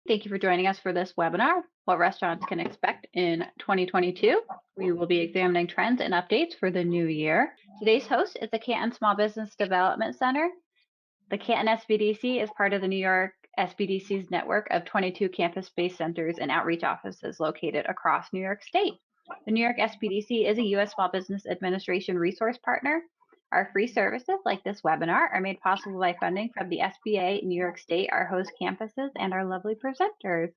Thank you for joining us for this webinar, What Restaurants Can Expect in 2022. We will be examining trends and updates for the new year. Today's host is the Canton Small Business Development Center. The Canton SBDC is part of the New York SBDC's network of 22 campus-based centers and outreach offices located across New York State. The New York SBDC is a U.S. Small Business Administration resource partner. Our free services, like this webinar, are made possible by funding from the SBA, New York State, our host campuses, and our lovely presenters.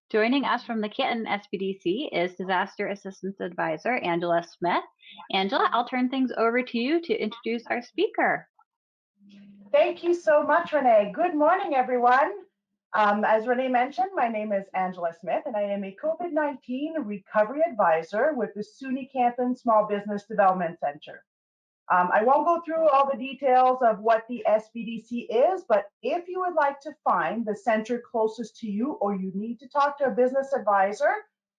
Joining us from the Canton SBDC is Disaster Assistance Advisor Angela Smith. Angela, I'll turn things over to you to introduce our speaker. Thank you so much, Renee. Good morning, everyone. As Renee mentioned, my name is Angela Smith, and I am a COVID-19 recovery advisor with the SUNY Canton Small Business Development Center. I won't go through all the details of what the SBDC is, but if you would like to find the center closest to you, or you need to talk to a business advisor,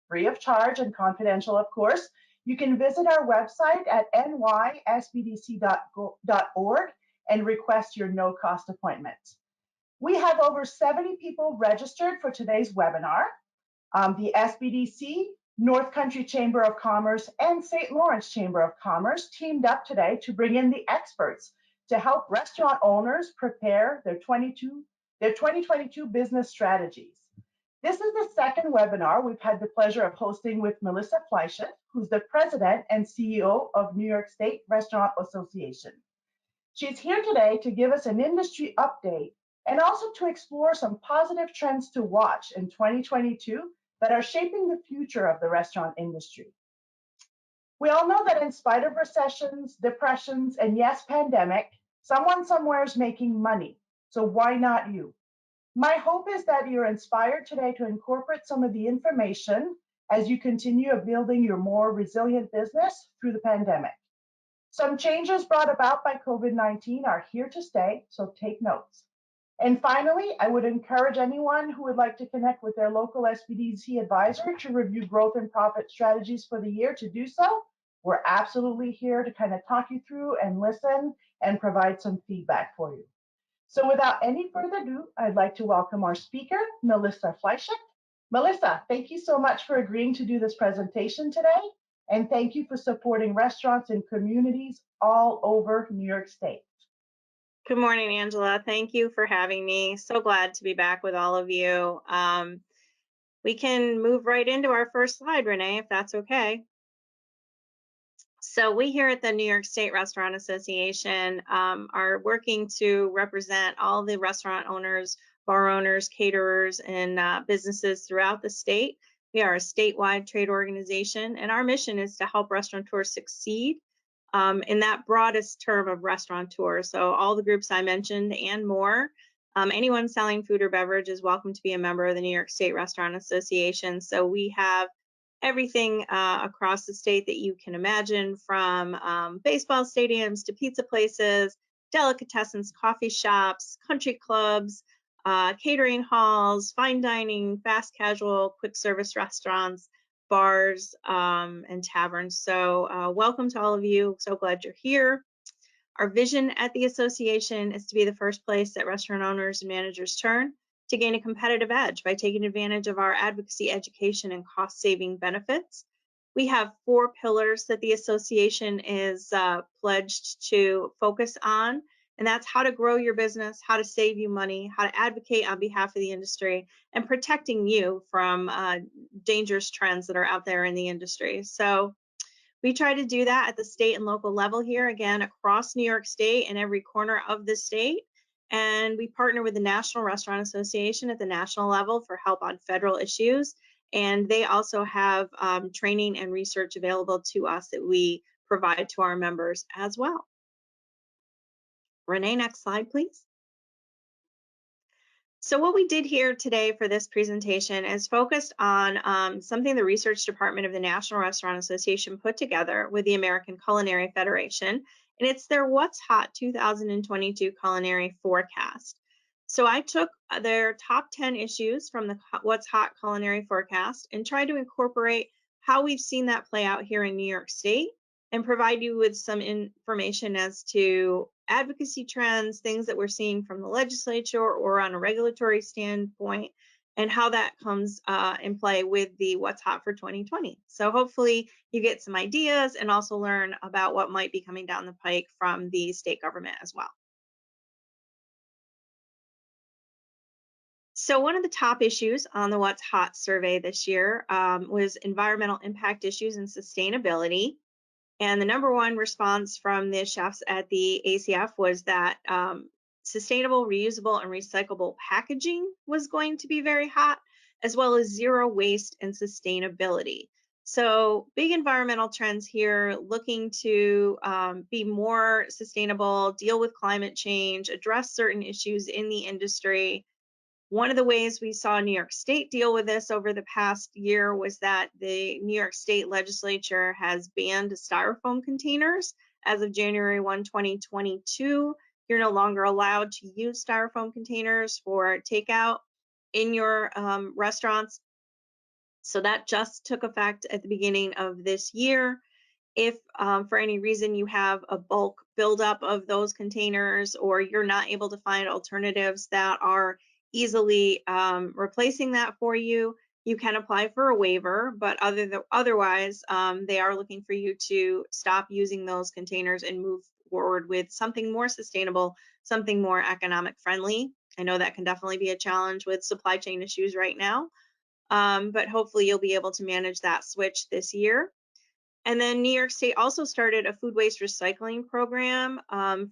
free of charge and confidential, of course, you can visit our website at nysbdc.org and request your no-cost appointment. We have over 70 people registered for today's webinar. The SBDC, North Country Chamber of Commerce, and St. Lawrence Chamber of Commerce teamed up today to bring in the experts to help restaurant owners prepare their 2022 business strategies. This is the second webinar we've had the pleasure of hosting with Melissa Fleischut, who's the president and CEO of New York State Restaurant Association. She's here today to give us an industry update and also to explore some positive trends to watch in 2022 that are shaping the future of the restaurant industry. We all know that in spite of recessions, depressions, and yes, pandemic, someone somewhere is making money. So why not you? My hope is that you're inspired today to incorporate some of the information as you continue building your more resilient business through the pandemic. Some changes brought about by COVID-19 are here to stay, so take notes. And finally, I would encourage anyone who would like to connect with their local SBDC advisor to review growth and profit strategies for the year to do so. We're absolutely here to kind of talk you through and listen and provide some feedback for you. So without any further ado, I'd like to welcome our speaker, Melissa Fleischut. Melissa, thank you so much for agreeing to do this presentation today. And thank you for supporting restaurants and communities all over New York State. Good morning, Angela. Thank you for having me. So glad to be back with all of you. We can move right into our first slide, Renee, if that's okay. So we here at the New York State Restaurant Association are working to represent all the restaurant owners, bar owners, caterers, and businesses throughout the state. We are a statewide trade organization, and our mission is to help restaurateurs succeed in that broadest term of restaurateur. So all the groups I mentioned and more. Anyone selling food or beverage is welcome to be a member of the New York State Restaurant Association. So we have everything across the state that you can imagine, from baseball stadiums to pizza places, delicatessens, coffee shops, country clubs, catering halls, fine dining, fast casual, quick service restaurants, bars, and taverns. So welcome to all of you. So glad you're here. Our vision at the association is to be the first place that restaurant owners and managers turn to gain a competitive edge by taking advantage of our advocacy, education, and cost-saving benefits. We have 4 pillars that the association is pledged to focus on, and that's how to grow your business, how to save you money, how to advocate on behalf of the industry, and protecting you from dangerous trends that are out there in the industry. So we try to do that at the state and local level here, again, across New York State and every corner of the state. And we partner with the National Restaurant Association at the national level for help on federal issues. And they also have training and research available to us that we provide to our members as well. Renee, next slide, please. So what we did here today for this presentation is focused on something the research department of the National Restaurant Association put together with the American Culinary Federation, and it's their What's Hot 2022 Culinary Forecast. So I took their top 10 issues from the What's Hot Culinary Forecast and tried to incorporate how we've seen that play out here in New York State and provide you with some information as to advocacy trends, things that we're seeing from the legislature or on a regulatory standpoint, and how that comes in play with the What's Hot for 2020. So hopefully you get some ideas and also learn about what might be coming down the pike from the state government as well. So one of the top issues on the What's Hot survey this year was environmental impact issues and sustainability. And the number one response from the chefs at the ACF was that sustainable, reusable, and recyclable packaging was going to be very hot, as well as zero waste and sustainability. So big environmental trends here, looking to be more sustainable, deal with climate change, address certain issues in the industry. One of the ways we saw New York State deal with this over the past year was that the New York State legislature has banned styrofoam containers. As of January 1, 2022, you're no longer allowed to use styrofoam containers for takeout in your restaurants. So that just took effect at the beginning of this year. If for any reason you have a bulk buildup of those containers, or you're not able to find alternatives that are easily replacing that for you, you can apply for a waiver. But otherwise, they are looking for you to stop using those containers and move forward with something more sustainable, something more economic friendly. I know that can definitely be a challenge with supply chain issues right now, but hopefully you'll be able to manage that switch this year. And then New York State also started a food waste recycling program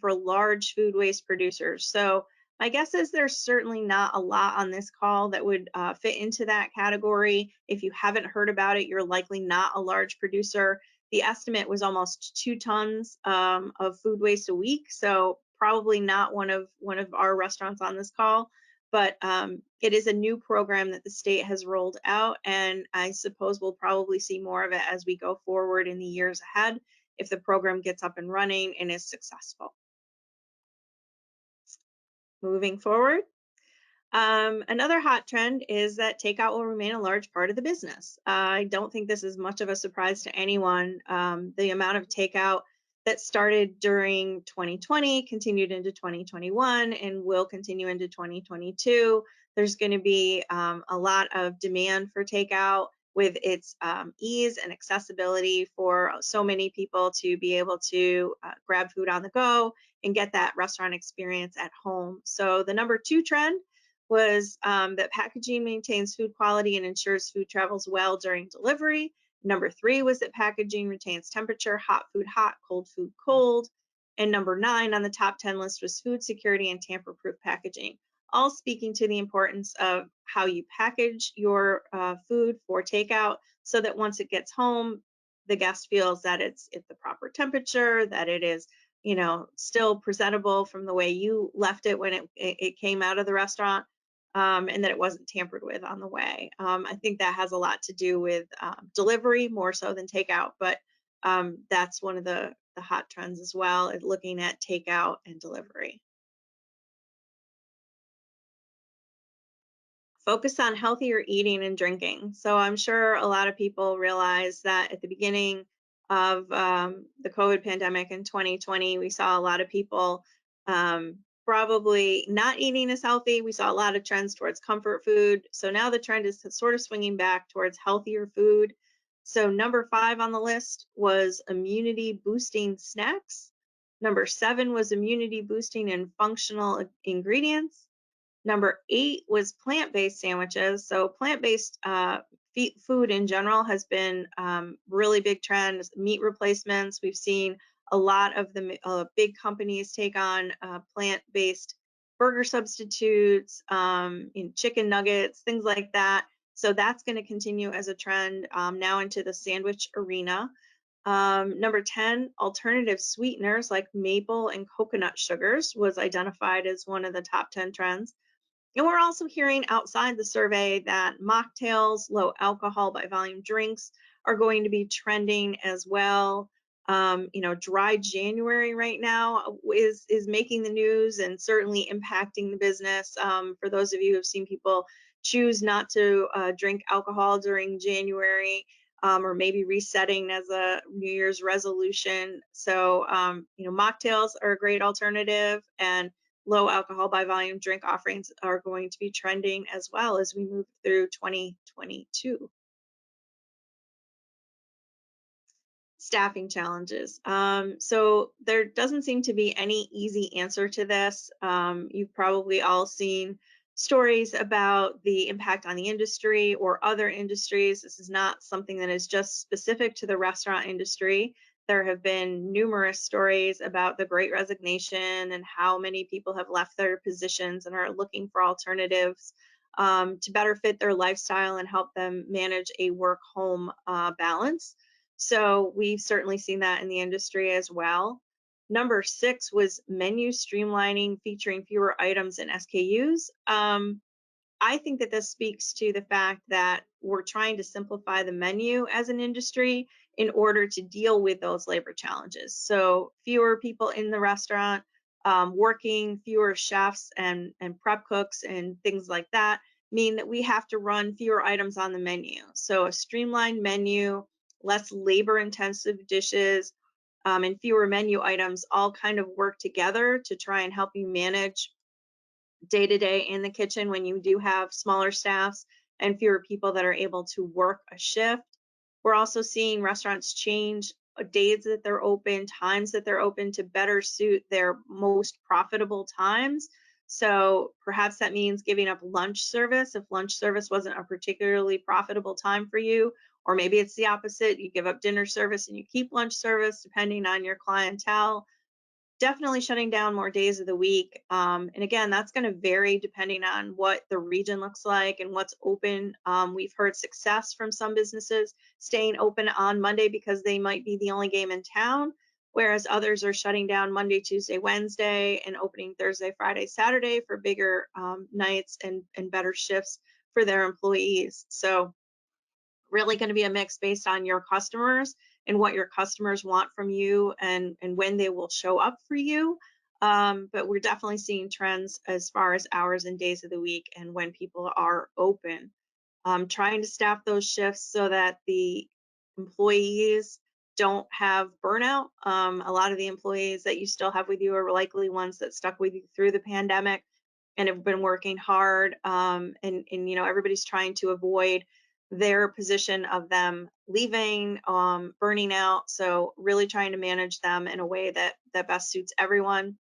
for large food waste producers. So my guess is there's certainly not a lot on this call that would fit into that category. If you haven't heard about it, you're likely not a large producer. The estimate was almost 2 tons of food waste a week. So probably not one of our restaurants on this call. But it is a new program that the state has rolled out, and I suppose we'll probably see more of it as we go forward in the years ahead if the program gets up and running and is successful. Moving forward, another hot trend is that takeout will remain a large part of the business. I don't think this is much of a surprise to anyone. The amount of takeout that started during 2020 continued into 2021 and will continue into 2022. There's going to be a lot of demand for takeout with its ease and accessibility for so many people to be able to grab food on the go and get that restaurant experience at home. So the number 2 trend was that packaging maintains food quality and ensures food travels well during delivery. Number 3 was that packaging retains temperature, hot food hot, cold food cold. And number 9 on the top 10 list was food security and tamper-proof packaging, all speaking to the importance of how you package your food for takeout so that once it gets home, the guest feels that it's at the proper temperature, that it is, you know, still presentable from the way you left it when it came out of the restaurant. And that it wasn't tampered with on the way. I think that has a lot to do with delivery more so than takeout, but that's one of the hot trends as well, is looking at takeout and delivery. Focus on healthier eating and drinking. So I'm sure a lot of people realize that at the beginning of the COVID pandemic in 2020, we saw a lot of people probably not eating as healthy. We saw a lot of trends towards comfort food. So now the trend is sort of swinging back towards healthier food. So number 5 on the list was immunity boosting snacks. Number 7 was immunity boosting and functional ingredients. Number 8 was plant-based sandwiches. So plant-based food in general has been really big trend. Meat replacements. We've seen a lot of the big companies take on plant-based burger substitutes, in chicken nuggets, things like that. So that's going to continue as a trend now into the sandwich arena. Number 10, alternative sweeteners like maple and coconut sugars was identified as one of the top 10 trends. And we're also hearing outside the survey that mocktails, low alcohol by volume drinks are going to be trending as well. You know, dry January right now is making the news and certainly impacting the business. For those of you who have seen people choose not to drink alcohol during January, or maybe resetting as a New Year's resolution. So, you know, mocktails are a great alternative, and low alcohol by volume drink offerings are going to be trending as well as we move through 2022. Staffing challenges. So there doesn't seem to be any easy answer to this. You've probably all seen stories about the impact on the industry or other industries. This is not something that is just specific to the restaurant industry. There have been numerous stories about the Great Resignation and how many people have left their positions and are looking for alternatives to better fit their lifestyle and help them manage a work-home balance. So we've certainly seen that in the industry as well. Number 6 was menu streamlining, featuring fewer items and SKUs. I think that this speaks to the fact that we're trying to simplify the menu as an industry in order to deal with those labor challenges. So fewer people in the restaurant, working, fewer chefs and prep cooks and things like that mean that we have to run fewer items on the menu. So a streamlined menu, less labor intensive dishes, and fewer menu items all kind of work together to try and help you manage day to day in the kitchen when you do have smaller staffs and fewer people that are able to work a shift. We're also seeing restaurants change days that they're open, times that they're open to better suit their most profitable times. So perhaps that means giving up lunch service if lunch service wasn't a particularly profitable time for you, or maybe it's the opposite. You give up dinner service and you keep lunch service depending on your clientele. Definitely shutting down more days of the week. And again, that's going to vary depending on what the region looks like and what's open. We've heard success from some businesses staying open on Monday because they might be the only game in town, whereas others are shutting down Monday, Tuesday, Wednesday, and opening Thursday, Friday, Saturday for bigger nights and better shifts for their employees. So really going to be a mix based on your customers and what your customers want from you and when they will show up for you. But we're definitely seeing trends as far as hours and days of the week and when people are open. Trying to staff those shifts so that the employees don't have burnout. A lot of the employees that you still have with you are likely ones that stuck with you through the pandemic and have been working hard. And you know, everybody's trying to avoid their position of them leaving, burning out. So really trying to manage them in a way that best suits everyone.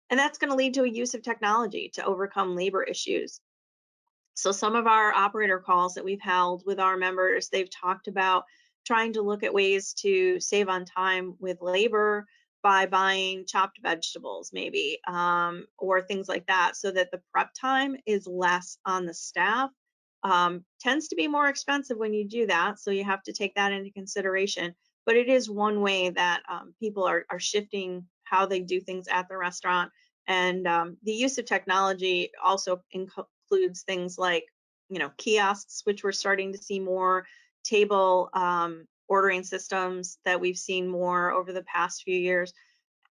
And that's going to lead to a use of technology to overcome labor issues. So some of our operator calls that we've held with our members, they've talked about trying to look at ways to save on time with labor by buying chopped vegetables maybe, or things like that, so that the prep time is less on the staff. Tends to be more expensive when you do that, so you have to take that into consideration. But it is one way that people are shifting how they do things at the restaurant. And the use of technology also includes things like, you know, kiosks, which we're starting to see more, table ordering systems that we've seen more over the past few years.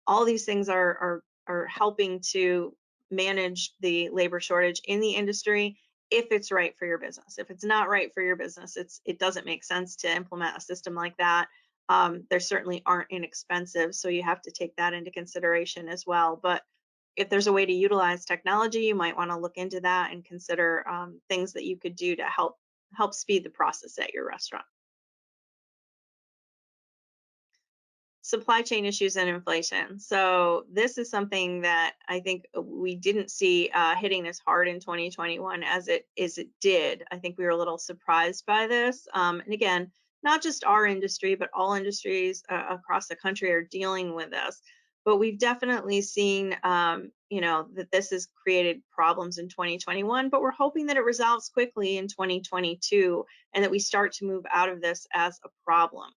All these things are helping to manage the labor shortage in the industry if it's right for your business. If it's not right for your business, it doesn't make sense to implement a system like that. There certainly aren't inexpensive, so you have to take that into consideration as well. But if there's a way to utilize technology, you might want to look into that and consider things that you could do to help speed the process at your restaurant. Supply chain issues and inflation. So this is something that I think we didn't see hitting as hard in 2021 as it did. I think we were a little surprised by this. And again, not just our industry, but all industries across the country are dealing with this. But we've definitely seen, you know, that this has created problems in 2021. But we're hoping that it resolves quickly in 2022 and that we start to move out of this as a problem.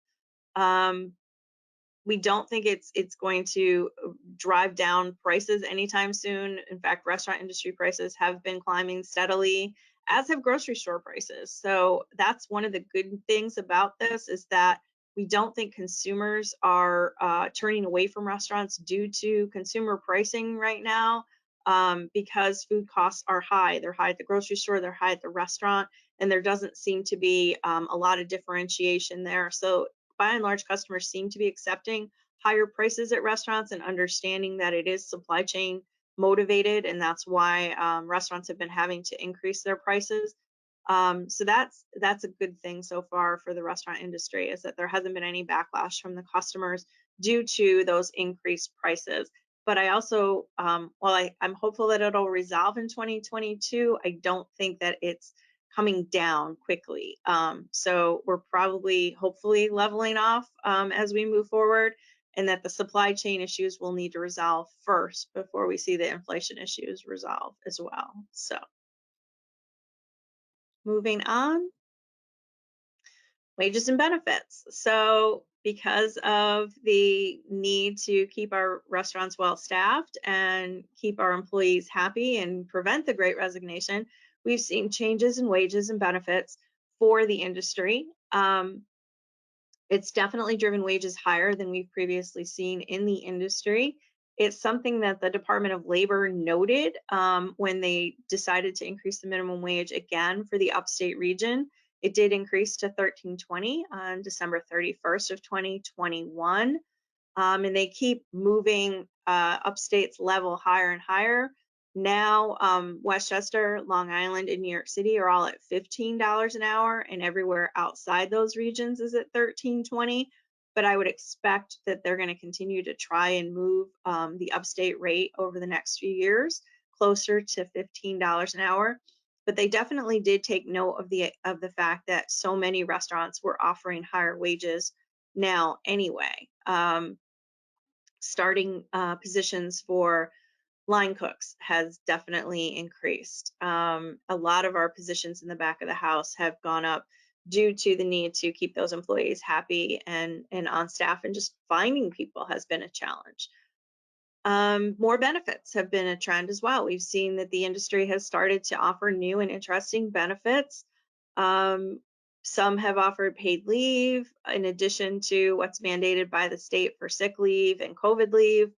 We don't think it's going to drive down prices anytime soon. In fact, restaurant industry prices have been climbing steadily, as have grocery store prices. So that's one of the good things about this, is that we don't think consumers are turning away from restaurants due to consumer pricing right now, because food costs are high. They're high at the grocery store, they're high at the restaurant, and there doesn't seem to be a lot of differentiation there. So by and large, customers seem to be accepting higher prices at restaurants and understanding that it is supply chain motivated, and that's why restaurants have been having to increase their prices. So that's a good thing so far for the restaurant industry, is that there hasn't been any backlash from the customers due to those increased prices. But I also, while I'm hopeful that it'll resolve in 2022, I don't think that it's coming down quickly. So we're probably, hopefully, leveling off as we move forward, and that the supply chain issues will need to resolve first before we see the inflation issues resolve as well. So moving on. Wages and benefits. So because of the need to keep our restaurants well staffed and keep our employees happy and prevent the Great Resignation, we've seen changes in wages and benefits for the industry. It's definitely driven wages higher than we've previously seen in the industry. It's something that the Department of Labor noted when they decided to increase the minimum wage again for the upstate region. It did increase to $13.20 on December 31st of 2021. And they keep moving upstate's level higher and higher. Now, Westchester, Long Island, and New York City are all at $15 an hour, and everywhere outside those regions is at $13.20. But I would expect that they're going to continue to try and move the upstate rate over the next few years closer to $15 an hour. But they definitely did take note of the fact that so many restaurants were offering higher wages now anyway. Starting positions for line cooks has definitely increased. A lot of our positions in the back of the house have gone up due to the need to keep those employees happy and on staff, and just finding people has been a challenge. More benefits have been a trend as well. We've seen that the industry has started to offer new and interesting benefits. Some have offered paid leave in addition to what's mandated by the state for sick leave and COVID leave.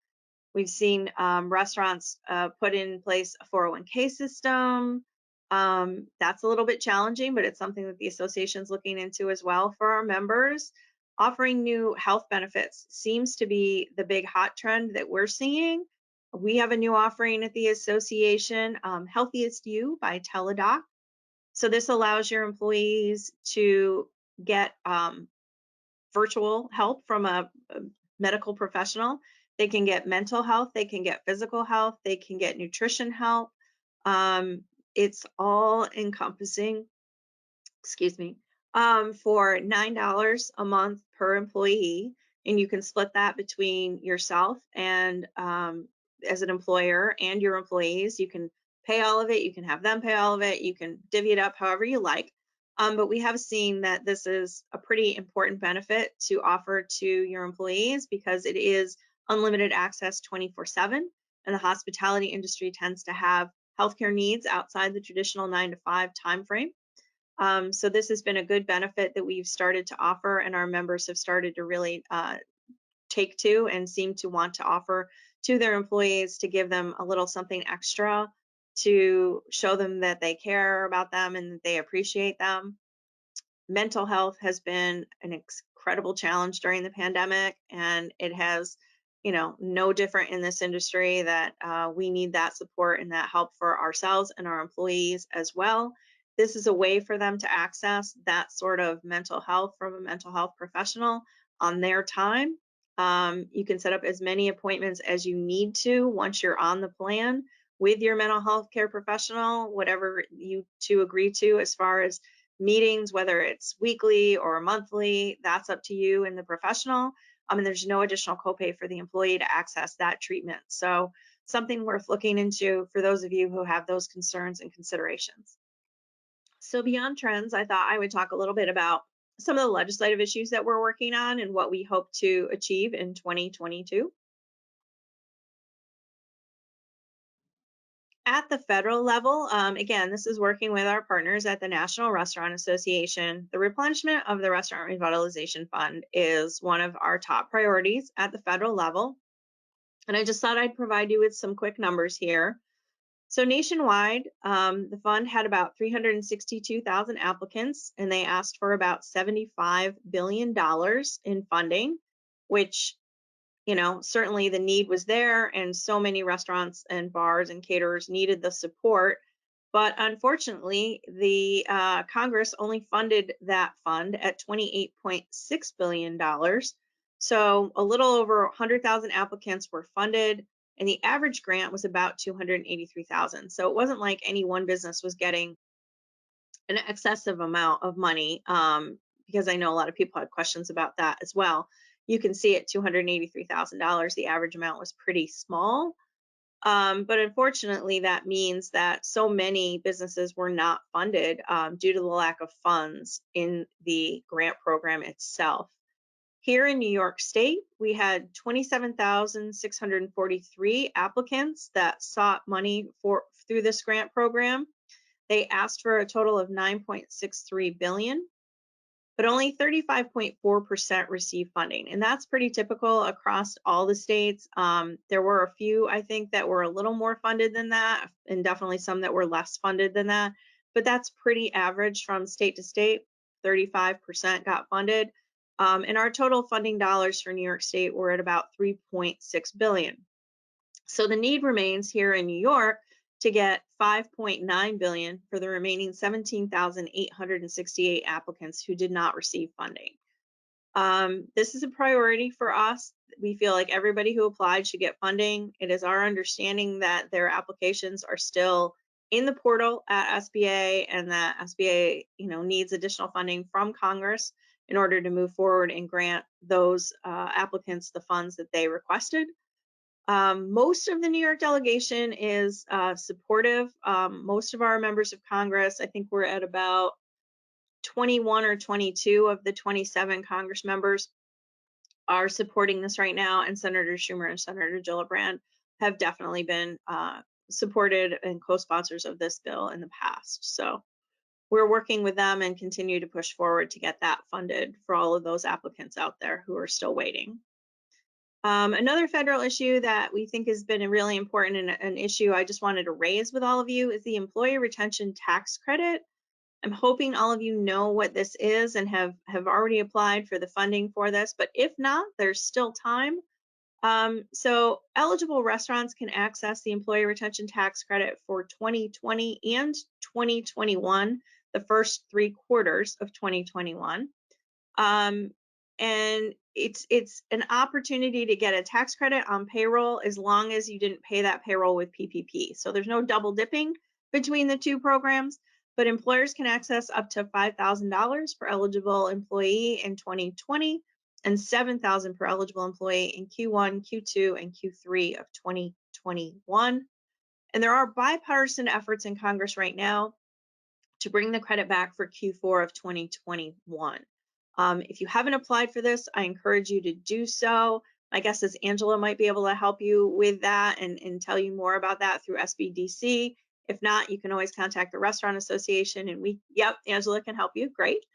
We've seen restaurants put in place a 401k system. That's a little bit challenging, but it's something that the association is looking into as well for our members. Offering new health benefits seems to be the big hot trend that we're seeing. We have a new offering at the association, Healthiest You by Teladoc. So this allows your employees to get virtual help from a medical professional. They can get mental health, they can get physical health, they can get nutrition help. It's all encompassing, excuse me, for $9 a month per employee. And you can split that between yourself and as an employer and your employees. You can pay all of it, you can have them pay all of it, you can divvy it up however you like. But we have seen that this is a pretty important benefit to offer to your employees because it is unlimited access 24/7, and the hospitality industry tends to have healthcare needs outside the traditional 9 to 5 time frame. So this has been a good benefit that we've started to offer, and our members have started to really take to and seem to want to offer to their employees to give them a little something extra to show them that they care about them and that they appreciate them. Mental health has been an incredible challenge during the pandemic, and it has, no different in this industry, that we need that support and that help for ourselves and our employees as well. This is a way for them to access that sort of mental health from a mental health professional on their time. You can set up as many appointments as you need to once you're on the plan with your mental health care professional, whatever you two agree to as far as meetings, whether it's weekly or monthly, that's up to you and the professional. And there's no additional copay for the employee to access that treatment. So something worth looking into for those of you who have those concerns and considerations. So beyond trends, I thought I would talk a little bit about some of the legislative issues that we're working on and what we hope to achieve in 2022. At the federal level, again, this is working with our partners at the National Restaurant Association. The replenishment of the Restaurant Revitalization Fund is one of our top priorities at the federal level. And I just thought I'd provide you with some quick numbers here. So nationwide, the fund had about 362,000 applicants, and they asked for about $75 billion in funding, which certainly the need was there, and so many restaurants and bars and caterers needed the support. But unfortunately, the Congress only funded that fund at $28.6 billion. So a little over 100,000 applicants were funded, and the average grant was about 283,000. So it wasn't like any one business was getting an excessive amount of money, because I know a lot of people had questions about that as well. You can see at $283,000, the average amount was pretty small. But unfortunately, that means that so many businesses were not funded due to the lack of funds in the grant program itself. Here in New York State, we had 27,643 applicants that sought money through this grant program. They asked for a total of $9.63 billion, but only 35.4% received funding. And that's pretty typical across all the states. There were a few, I think, that were a little more funded than that, and definitely some that were less funded than that. But that's pretty average from state to state. 35% got funded. And our total funding dollars for New York State were at about $3.6 billion. So the need remains here in New York to get $5.9 billion for the remaining 17,868 applicants who did not receive funding. This is a priority for us. We feel like everybody who applied should get funding. It is our understanding that their applications are still in the portal at SBA, and that SBA, needs additional funding from Congress in order to move forward and grant those applicants the funds that they requested. Most of the New York delegation is supportive. Most of our members of Congress, I think we're at about 21 or 22 of the 27 Congress members are supporting this right now, and Senator Schumer and Senator Gillibrand have definitely been supported and co-sponsors of this bill in the past. So we're working with them and continue to push forward to get that funded for all of those applicants out there who are still waiting. Another federal issue that we think has been really important, and an issue I just wanted to raise with all of you, is the Employee Retention Tax Credit. I'm hoping all of you know what this is and have already applied for the funding for this, but if not, there's still time. So eligible restaurants can access the Employee Retention Tax Credit for 2020 and 2021, the first 3 quarters of 2021. And it's an opportunity to get a tax credit on payroll as long as you didn't pay that payroll with PPP. So there's no double dipping between the two programs, but employers can access up to $5,000 per eligible employee in 2020 and $7,000 per eligible employee in Q1, Q2, and Q3 of 2021. And there are bipartisan efforts in Congress right now to bring the credit back for Q4 of 2021. If you haven't applied for this, I encourage you to do so. My guess is Angela might be able to help you with that and tell you more about that through SBDC. If not, you can always contact the Restaurant Association, and Angela can help you. Great.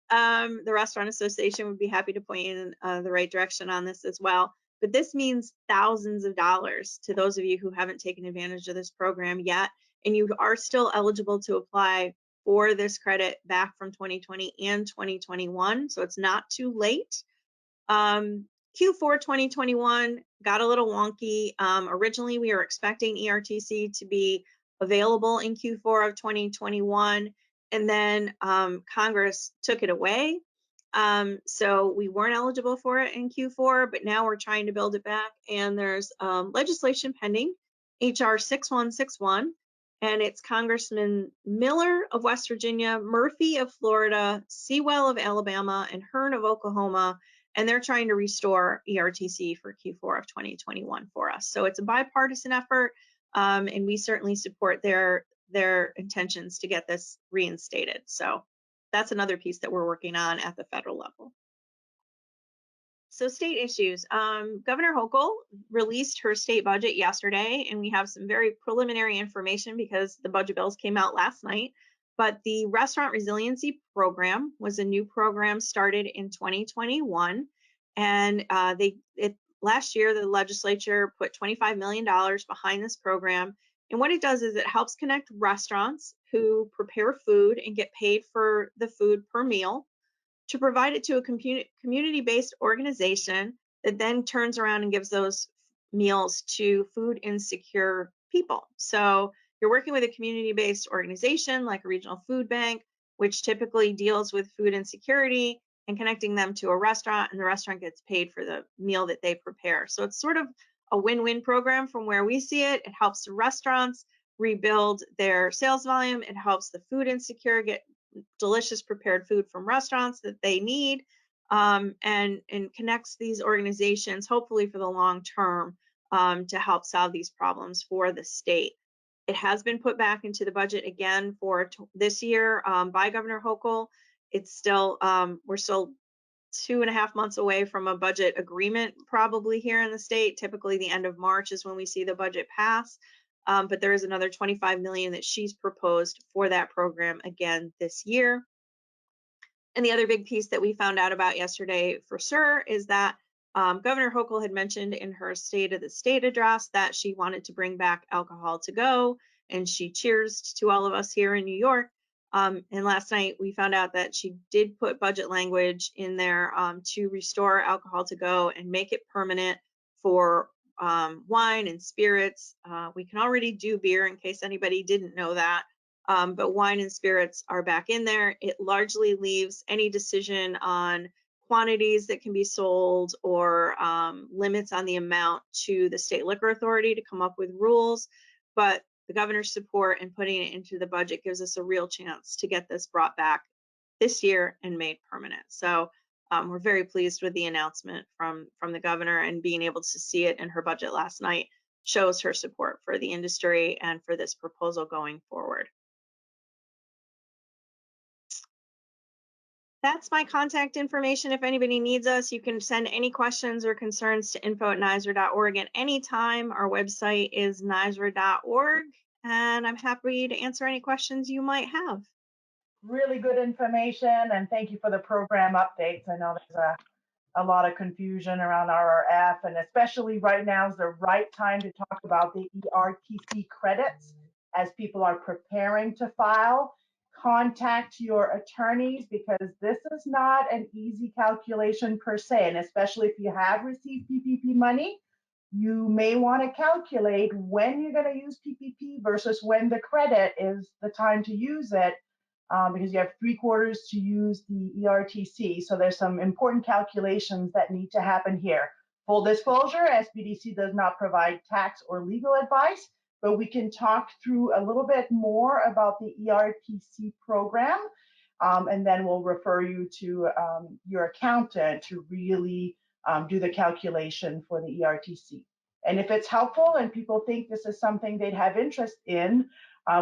The Restaurant Association would be happy to point you in the right direction on this as well. But this means thousands of dollars to those of you who haven't taken advantage of this program yet, and you are still eligible to apply for this credit back from 2020 and 2021, so it's not too late. Q4 2021 got a little wonky. Originally, we were expecting ERTC to be available in Q4 of 2021, and then Congress took it away. So we weren't eligible for it in Q4, but now we're trying to build it back, and there's legislation pending, HR 6161, and it's Congressman Miller of West Virginia, Murphy of Florida, Sewell of Alabama, and Hearn of Oklahoma, and they're trying to restore ERTC for Q4 of 2021 for us. So it's a bipartisan effort, and we certainly support their intentions to get this reinstated. So that's another piece that we're working on at the federal level. So state issues. Governor Hochul released her state budget yesterday, and we have some very preliminary information because the budget bills came out last night. But the Restaurant Resiliency Program was a new program started in 2021, and last year the legislature put $25 million behind this program. And what it does is it helps connect restaurants who prepare food and get paid for the food per meal to provide it to a community-based organization that then turns around and gives those meals to food insecure people. So you're working with a community-based organization like a regional food bank, which typically deals with food insecurity, and connecting them to a restaurant, and the restaurant gets paid for the meal that they prepare. So it's sort of a win-win program from where we see it. It helps the restaurants rebuild their sales volume. It helps the food insecure get delicious prepared food from restaurants that they need, and connects these organizations, hopefully for the long term, to help solve these problems for the state. It has been put back into the budget again for this year by Governor Hochul. It's still, we're still 2.5 months away from a budget agreement probably here in the state. Typically the end of March is when we see the budget pass. But there is another $25 million that she's proposed for that program again this year. And the other big piece that we found out about yesterday for sure is that Governor Hochul had mentioned in her State of the State address that she wanted to bring back alcohol to go, and she cheers to all of us here in New York. And last night we found out that she did put budget language in there to restore alcohol to go and make it permanent for wine and spirits. We can already do beer, in case anybody didn't know that. But wine and spirits are back in there. It largely leaves any decision on quantities that can be sold or limits on the amount to the state liquor authority to come up with rules. But the governor's support and putting it into the budget gives us a real chance to get this brought back this year and made permanent. So we're very pleased with the announcement from the governor, and being able to see it in her budget last night shows her support for the industry and for this proposal going forward. That's my contact information. If anybody needs us, you can send any questions or concerns to info@nysra.org at any time. Our website is nysra.org, and I'm happy to answer any questions you might have. Really good information, and thank you for the program updates. I know there's a lot of confusion around RRF, and especially right now is the right time to talk about the ERTC credits as people are preparing to file. Contact your attorneys, because this is not an easy calculation per se, and especially if you have received PPP money, you may want to calculate when you're going to use PPP versus when the credit is the time to use it. Because you have 3 quarters to use the ERTC. So there's some important calculations that need to happen here. Full disclosure, SBDC does not provide tax or legal advice, but we can talk through a little bit more about the ERTC program, and then we'll refer you to your accountant to really do the calculation for the ERTC. And if it's helpful and people think this is something they'd have interest in,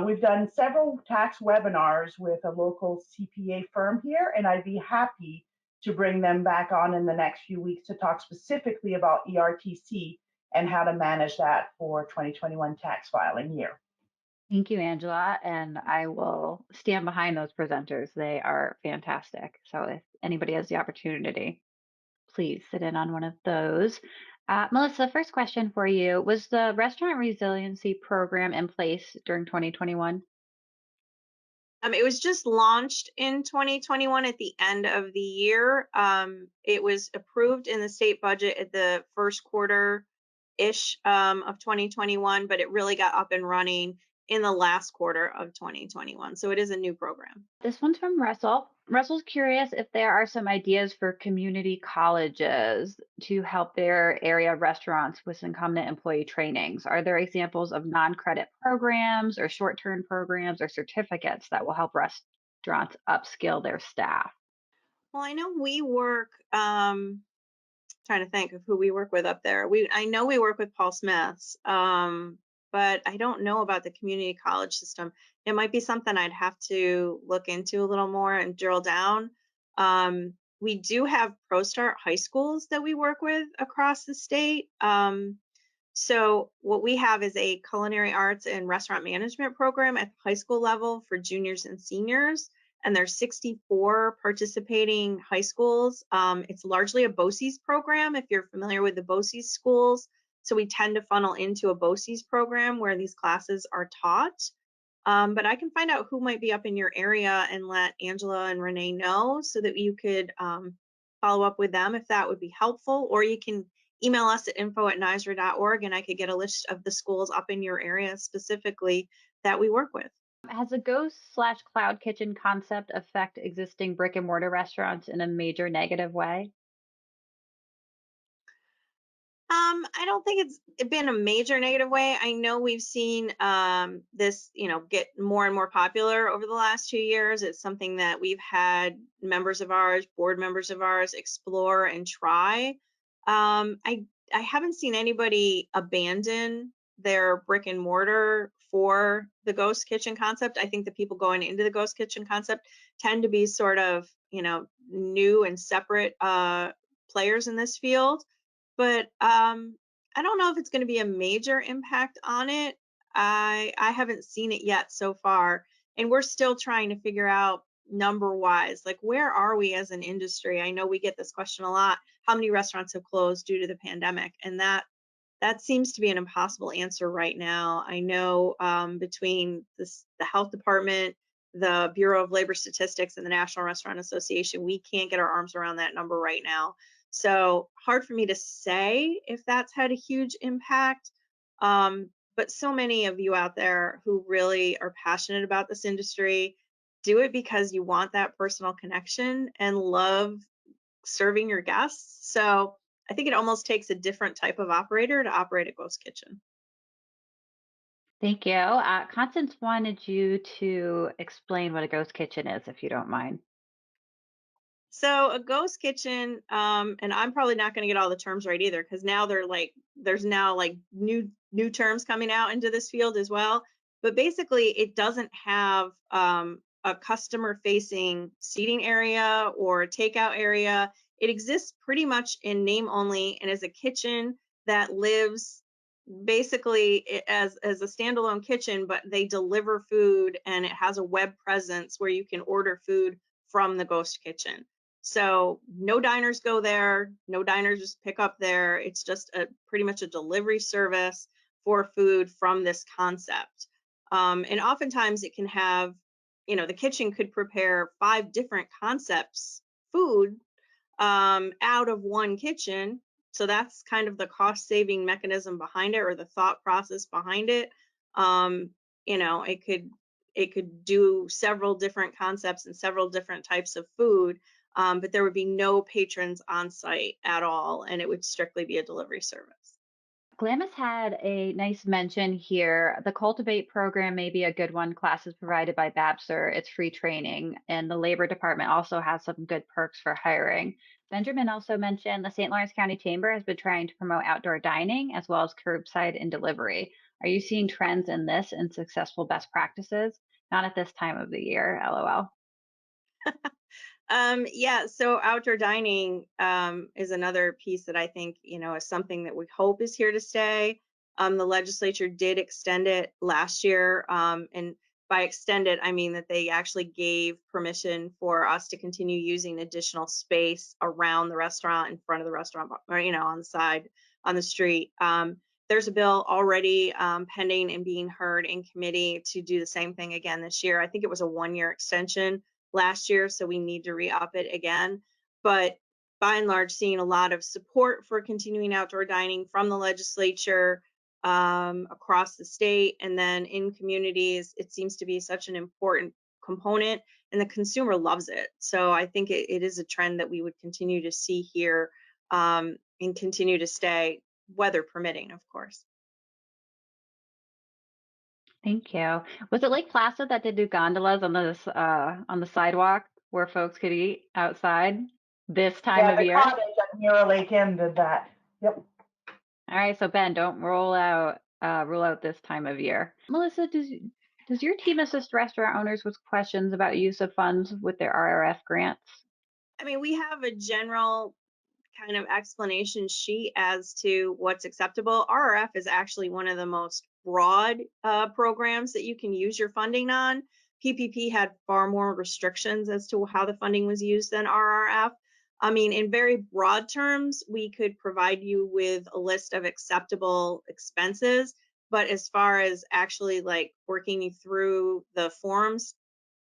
we've done several tax webinars with a local CPA firm here, and I'd be happy to bring them back on in the next few weeks to talk specifically about ERTC and how to manage that for 2021 tax filing year. Thank you, Angela, and I will stand behind those presenters. They are fantastic. So if anybody has the opportunity, please sit in on one of those. Melissa, first question for you. Was the Restaurant Resiliency Program in place during 2021? It was just launched in 2021 at the end of the year. It was approved in the state budget at the first quarter-ish of 2021, but it really got up and running in the last quarter of 2021. So it is a new program. This one's from Russell. Russell's curious if there are some ideas for community colleges to help their area restaurants with incumbent employee trainings. Are there examples of non-credit programs or short-term programs or certificates that will help restaurants upskill their staff? Well, I know we work, trying to think of who we work with up there. I know we work with Paul Smith's, but I don't know about the community college system. It might be something I'd have to look into a little more and drill down. We do have ProStart high schools that we work with across the state. So what we have is a culinary arts and restaurant management program at the high school level for juniors and seniors. And there's 64 participating high schools. It's largely a BOCES program, if you're familiar with the BOCES schools. So we tend to funnel into a BOCES program where these classes are taught. But I can find out who might be up in your area and let Angela and Renee know so that you could follow up with them if that would be helpful, or you can email us at info@nysra.org and I could get a list of the schools up in your area specifically that we work with. Has the ghost/cloud kitchen concept affect existing brick and mortar restaurants in a major negative way? I don't think it's been a major negative way. I know we've seen this, get more and more popular over the last 2 years. It's something that we've had members of ours, board members of ours, explore and try. I haven't seen anybody abandon their brick and mortar for the ghost kitchen concept. I think the people going into the ghost kitchen concept tend to be sort of, new and separate players in this field, but I don't know if it's going to be a major impact on it. I haven't seen it yet so far, and we're still trying to figure out number wise, like where are we as an industry? I know we get this question a lot. How many restaurants have closed due to the pandemic? And that seems to be an impossible answer right now. I know between the health department, the Bureau of Labor Statistics, and the National Restaurant Association, we can't get our arms around that number right now. So hard for me to say if that's had a huge impact. But so many of you out there who really are passionate about this industry do it because you want that personal connection and love serving your guests. So I think it almost takes a different type of operator to operate a ghost kitchen. Thank you. Constance wanted you to explain what a ghost kitchen is, if you don't mind. So a ghost kitchen, and I'm probably not going to get all the terms right either, because now there's now like new terms coming out into this field as well. But basically, it doesn't have a customer facing seating area or a takeout area. It exists pretty much in name only, and is a kitchen that lives basically as a standalone kitchen, but they deliver food, and it has a web presence where you can order food from the ghost kitchen. So no diners go there, no diners just pick up there. It's just pretty much a delivery service for food from this concept. And oftentimes it can have, the kitchen could prepare 5 different concepts food out of one kitchen. So that's kind of the cost saving mechanism behind it, or the thought process behind it. Um, it could do several different concepts and several different types of food, but there would be no patrons on site at all, and it would strictly be a delivery service. Glamis had a nice mention here. The Cultivate program may be a good one. Classes provided by BABSR. It's free training. And the Labor Department also has some good perks for hiring. Benjamin also mentioned the St. Lawrence County Chamber has been trying to promote outdoor dining as well as curbside and delivery. Are you seeing trends in this and successful best practices? Not at this time of the year, LOL. Yeah, so outdoor dining is another piece that I think, is something that we hope is here to stay. The legislature did extend it last year. And by extend it, I mean that they actually gave permission for us to continue using additional space around the restaurant, in front of the restaurant, or, on the side, on the street. There's a bill already pending and being heard in committee to do the same thing again this year. I think it was a 1-year extension last year, so we need to re-up it again. But by and large, seeing a lot of support for continuing outdoor dining from the legislature across the state, and then in communities, it seems to be such an important component, and the consumer loves it. So I think it is a trend that we would continue to see here, and continue to stay, weather permitting, of course. Thank you. Was it Lake Placid that did do gondolas on the sidewalk where folks could eat outside this time Yeah, of the year? cottage at Mira Lake Inn did that. Yep. All right, so Ben, don't rule out this time of year. Melissa, does your team assist restaurant owners with questions about use of funds with their RRF grants? I mean, we have a general kind of explanation sheet as to what's acceptable. RRF is actually one of the most broad programs that you can use your funding on. PPP had far more restrictions as to how the funding was used than RRF. I mean, in very broad terms, we could provide you with a list of acceptable expenses, but as far as actually like working you through the forms,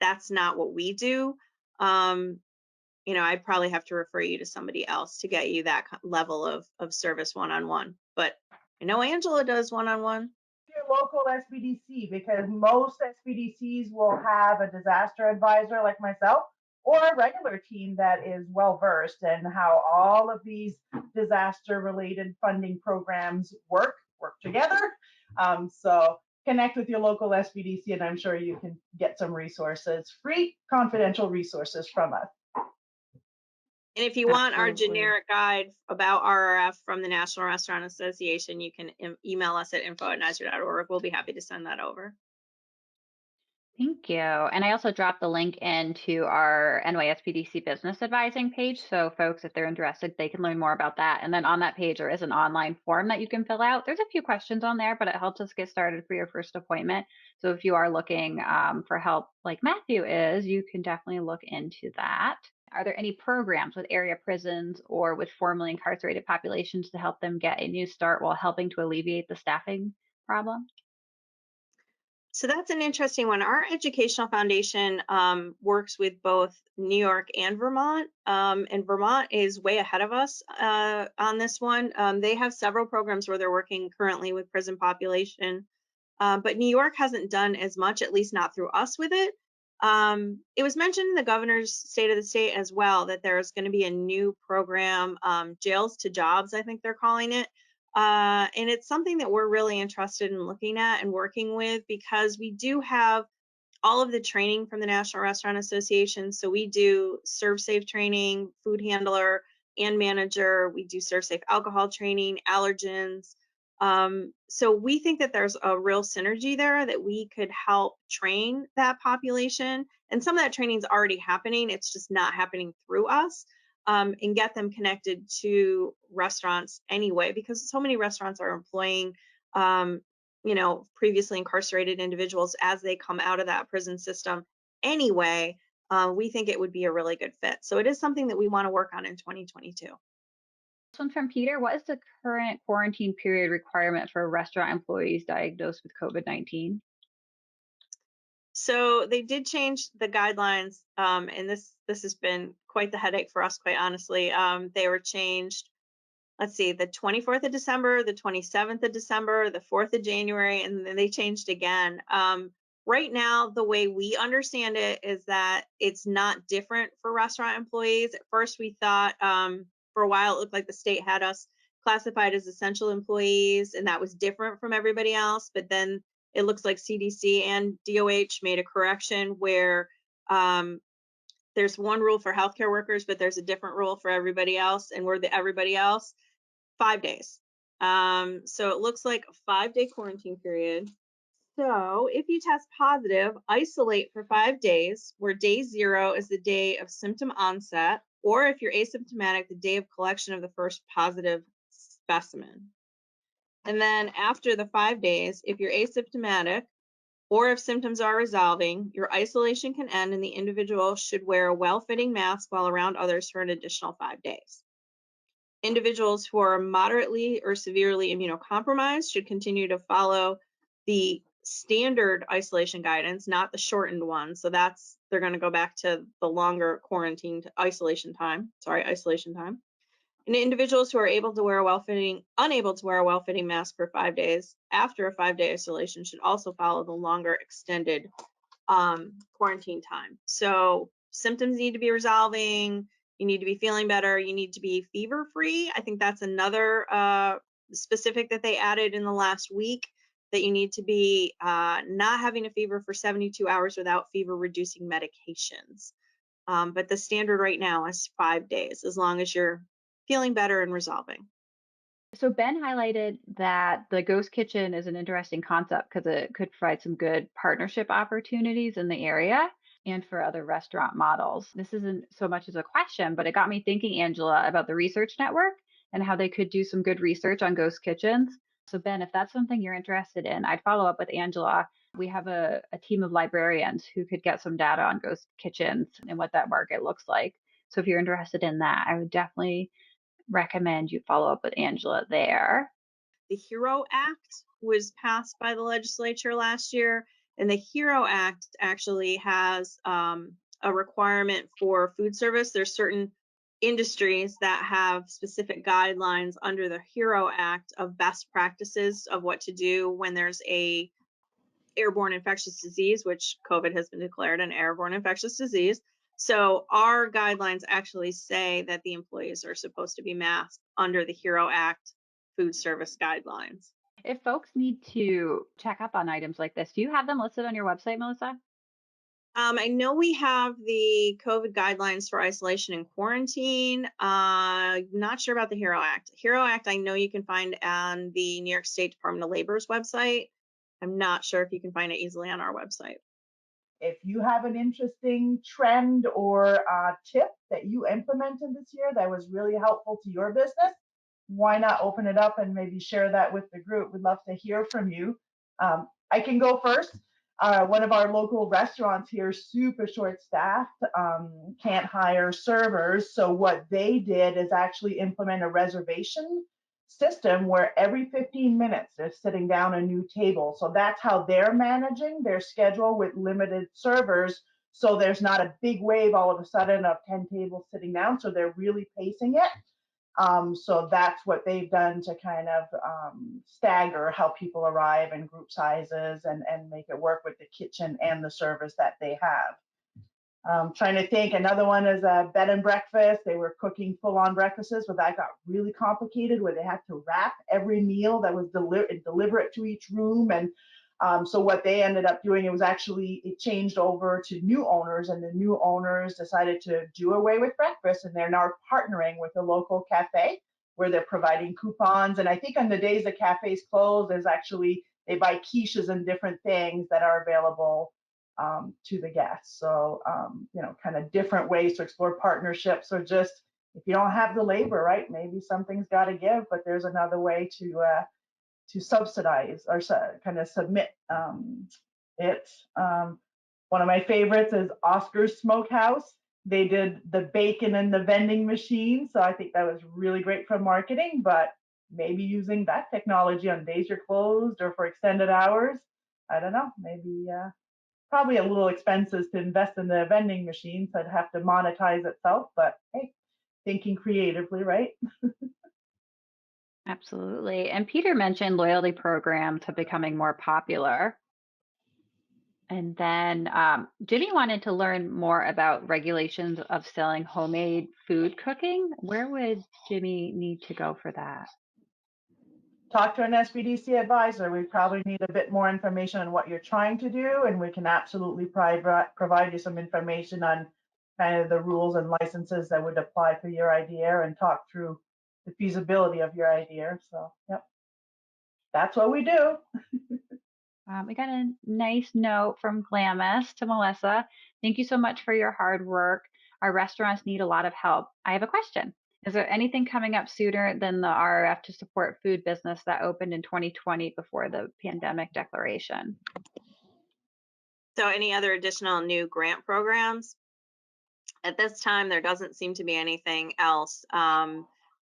that's not what we do. I'd probably have to refer you to somebody else to get you that level of service one-on-one. But I know Angela does one-on-one. Your local SBDC, because most SBDCs will have a disaster advisor like myself or a regular team that is well versed in how all of these disaster related funding programs work together. So connect with your local SBDC and I'm sure you can get some resources, free confidential resources from us. And if you want our Absolutely. generic guide about RRF from the National Restaurant Association, you can email us at info@NYSRA.org. We'll be happy to send that over. Thank you. And I also dropped the link into our NYSPDC business advising page. So folks, if they're interested, they can learn more about that. And then on that page, there is an online form that you can fill out. There's a few questions on there, but it helps us get started for your first appointment. So if you are looking for help like Matthew is, you can definitely look into that. Are there any programs with area prisons or with formerly incarcerated populations to help them get a new start while helping to alleviate the staffing problem? So that's an interesting one. Our educational foundation works with both New York and Vermont, and Vermont is way ahead of us on this one. They have several programs where they're working currently with prison population, but New York hasn't done as much, at least not through us with it. It was mentioned in the governor's state of the state as well that there's going to be a new program, Jails to Jobs, I think they're calling it. And it's something that we're really interested in looking at and working with because we do have all of the training from the National Restaurant Association. So we do serve safe training, food handler and manager. We do serve safe alcohol training, allergens. So we think that there's a real synergy there that we could help train that population. And some of that training is already happening. It's just not happening through us. And get them connected to restaurants anyway, because so many restaurants are employing, previously incarcerated individuals as they come out of that prison system anyway. We think it would be a really good fit. So it is something that we want to work on in 2022. This one from Peter. What is the current quarantine period requirement for restaurant employees diagnosed with COVID-19? So they did change the guidelines, and this has been quite the headache for us, quite honestly. They were changed, let's see, the 24th of December, the 27th of December, the 4th of January, and then they changed again. Right now, the way we understand it is that it's not different for restaurant employees. At first, we thought for a while it looked like the state had us classified as essential employees, and that was different from everybody else. But then it looks like CDC and DOH made a correction where there's one rule for healthcare workers, but there's a different rule for everybody else, and we're the everybody else. 5 days. So it looks like a 5-day quarantine period. So if you test positive, isolate for 5 days, where day 0 is the day of symptom onset, or if you're asymptomatic, the day of collection of the first positive specimen. And then after the 5 days, if you're asymptomatic, or if symptoms are resolving, your isolation can end and the individual should wear a well-fitting mask while around others for an additional 5 days. Individuals who are moderately or severely immunocompromised should continue to follow the standard isolation guidance, not the shortened one. So they're going to go back to the longer quarantine isolation time. And individuals who are unable to wear a well-fitting mask for 5 days after a 5-day isolation should also follow the longer extended quarantine time. So symptoms need to be resolving. You need to be feeling better. You need to be fever-free. I think that's another specific that they added in the last week, that you need to be not having a fever for 72 hours without fever-reducing medications. But the standard right now is 5 days, as long as you're feeling better and resolving. So Ben highlighted that the ghost kitchen is an interesting concept because it could provide some good partnership opportunities in the area and for other restaurant models. This isn't so much as a question, but it got me thinking, Angela, about the research network and how they could do some good research on ghost kitchens. So Ben, if that's something you're interested in, I'd follow up with Angela. We have a team of librarians who could get some data on ghost kitchens and what that market looks like. So if you're interested in that, I would definitely recommend you follow up with Angela there. The HERO Act was passed by the legislature last year, and the HERO Act actually has a a requirement for food service. There's certain industries that have specific guidelines under the HERO Act of best practices of what to do when there's a airborne infectious disease, which COVID has been declared an airborne infectious disease. So our guidelines actually say that the employees are supposed to be masked under the HERO Act food service guidelines. If folks need to check up on items like this, do you have them listed on your website, Melissa? I know we have the COVID guidelines for isolation and quarantine. Not sure about the HERO Act. HERO Act, I know you can find on the New York State Department of Labor's website. I'm not sure if you can find it easily on our website. If you have an interesting trend or tip that you implemented this year that was really helpful to your business, why not open it up and maybe share that with the group? We'd love to hear from you. I can go first. One of our local restaurants here, super short staffed, can't hire servers. So what they did is actually implement a reservation system where every 15 minutes they're sitting down a new table. So that's how they're managing their schedule with limited servers. So there's not a big wave all of a sudden of 10 tables sitting down. So they're really pacing it. So that's what they've done to kind of stagger how people arrive in group sizes and make it work with the kitchen and the service that they have. Trying to think, another one is a bed and breakfast. They were cooking full-on breakfasts, but that got really complicated where they had to wrap every meal that was deliver it to each room. And so what they ended up doing, it changed over to new owners, and the new owners decided to do away with breakfast, and they're now partnering with a local cafe where they're providing coupons. And I think on the days the cafes close, they buy quiches and different things that are available to the guests. So, kind of different ways to explore partnerships, or just if you don't have the labor, right, maybe something's got to give, but there's another way to subsidize or kind of submit it. One of my favorites is Oscar's Smokehouse. They did the bacon in the vending machine. So I think that was really great for marketing, but maybe using that technology on days you're closed or for extended hours. I don't know, maybe probably a little expensive to invest in the vending machine, so it'd have to monetize itself, but hey, thinking creatively, right? Absolutely. And Peter mentioned loyalty programs have becoming more popular. And then Jimmy wanted to learn more about regulations of selling homemade food cooking. Where would Jimmy need to go for that? Talk to an SBDC advisor. We probably need a bit more information on what you're trying to do, and we can absolutely provide you some information on kind of the rules and licenses that would apply for your idea and talk through the feasibility of your idea. So, yep, that's what we do. We got a nice note from Glamis to Melissa. Thank you so much for your hard work. Our restaurants need a lot of help. I have a question. Is there anything coming up sooner than the RRF to support food business that opened in 2020 before the pandemic declaration? So any other additional new grant programs? At this time, there doesn't seem to be anything else.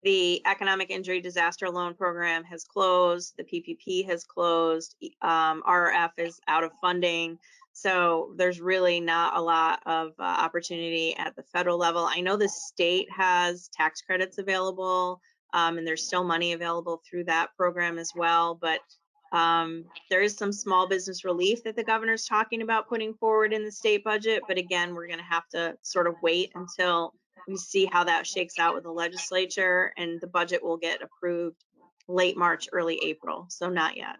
The Economic Injury Disaster Loan Program has closed. The PPP has closed. RRF is out of funding. So there's really not a lot of opportunity at the federal level. I know the state has tax credits available, and there's still money available through that program as well. But there is some small business relief that the governor's talking about putting forward in the state budget. But again, we're going to have to sort of wait until we see how that shakes out with the legislature, and the budget will get approved late March, early April. So not yet.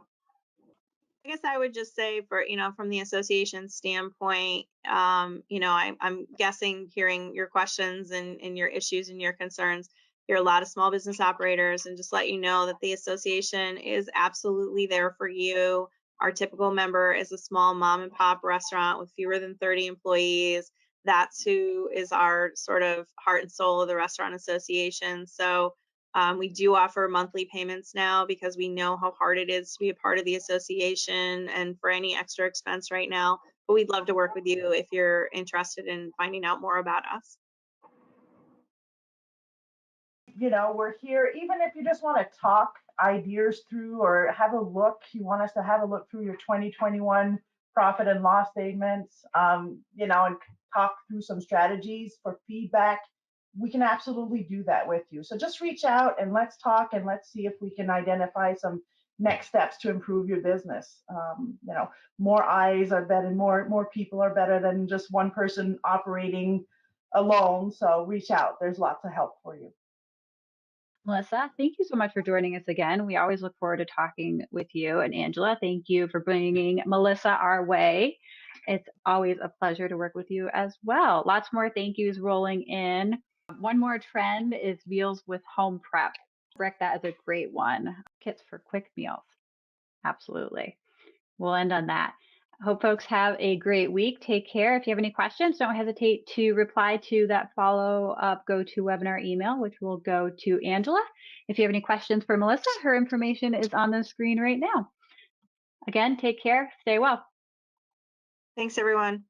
I guess I would just say from the association standpoint, I'm guessing hearing your questions and your issues and your concerns, there are a lot of small business operators, and just let you know that the association is absolutely there for you. Our typical member is a small mom and pop restaurant with fewer than 30 employees. That's who is our sort of heart and soul of the Restaurant Association. So we do offer monthly payments now because we know how hard it is to be a part of the association and for any extra expense right now. But we'd love to work with you if you're interested in finding out more about us. We're here, even if you just want to talk ideas through or have a look, you want us to have a look through your 2021 profit and loss statements, you know, and talk through some strategies for feedback, we can absolutely do that with you. So just reach out and let's talk and let's see if we can identify some next steps to improve your business. You know, more eyes are better, more people are better than just one person operating alone. So reach out. There's lots of help for you. Melissa, thank you so much for joining us again. We always look forward to talking with you. And Angela, thank you for bringing Melissa our way. It's always a pleasure to work with you as well. Lots more thank yous rolling in. One more trend is meals with home prep. Rick, that is a great one. Kits for quick meals. Absolutely. We'll end on that. Hope folks have a great week. Take care. If you have any questions, don't hesitate to reply to that follow-up GoToWebinar email, which will go to Angela. If you have any questions for Melissa, her information is on the screen right now. Again, take care. Stay well. Thanks, everyone.